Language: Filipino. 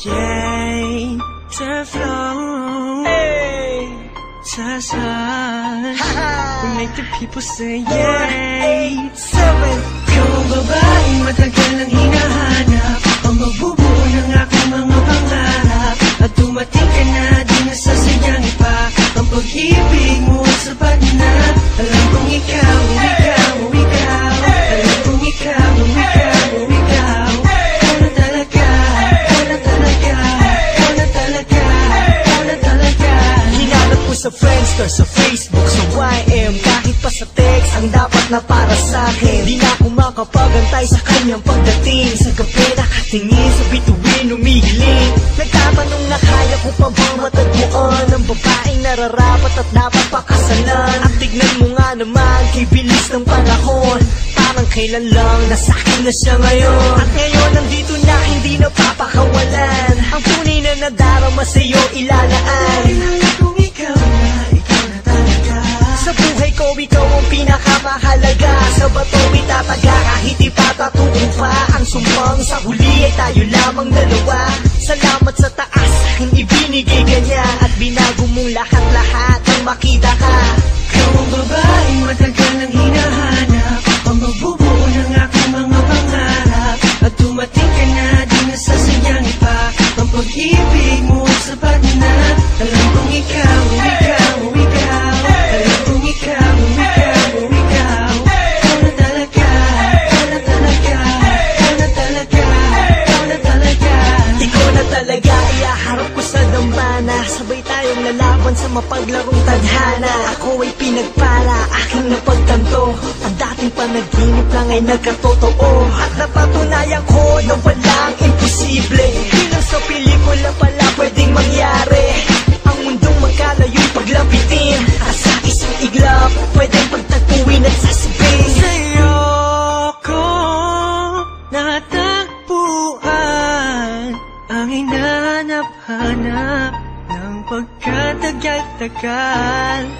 Yay, the flow, hey, we make the people say yay. 7. Ikaw ang babaeng matagal nang hinahanap, ang magbubuo ng aking mga pangarap. At dumating ka na, di nasasayang pa ang pag-ibig mo at sapat na. Alam kong ikaw, ikaw, ikaw. Alam kong ikaw, ikaw, ikaw. Ikaw na talaga, ikaw na talaga, ikaw na talaga, ikaw na talaga. Hinanap ko sa Friendster, sa Facebook, sa YM, kahit pa sa text, ang dapat na para sa'kin. Di na ako makapagantay sa kanyang pagdating. Sa gabi nakatingin, sa bituin umihiling. Nagtatanong na kaya ko pa bang matagpuan ang babaeng nararapat at dapat pakasalan. At tignan mo nga naman, kay bilis ng panahon, parang kailan lang nasa'kin na siya ngayon. At ngayon nandito na, hindi na papakawalan ang tunay na nadarama sa'yo ilalaan. Kung ikaw na, ikaw na talaga. Sa buhay ko, ikaw ang pinakamahalaga. Sa bato itataga, kahit ipatatuko pa ang sumpang. Sa huli ay tayo lamang dalawa. Salamat sa taas, aking ibinigay kanya. At binago mong lahat-lahat nang makita ka. Ikaw ang babaeng matagal nang hinahanap, ang magbubuo ng aking mga pangarap. At dumating ka na, di nasasayang pa ang pag-ibig mo at sapat na. Alam kong ikaw, ikaw, ikaw. Alam kong ikaw, ikaw, ikaw. Ikaw na talaga, ikaw na talaga, ikaw na talaga, ikaw na talaga. Ikaw na talaga, iaharap ko sa dambana. Sabay tayong lalaban sa mapaglarong tadhana. Ako ay pinagpala, aking napagtanto. Ang dating panaginip lang ay nagkatotoo. At napatunayan ko na walang imposible. Di lang sa pelikula pala pwedeng mangyari. Ang mundong magkalayo'y paglapitin. At sa isang iglap, pwedeng pagtagpuin at sasabing Sa'yo ko natagpuan ang hinanap-hanap ng pagkatagal-tagal.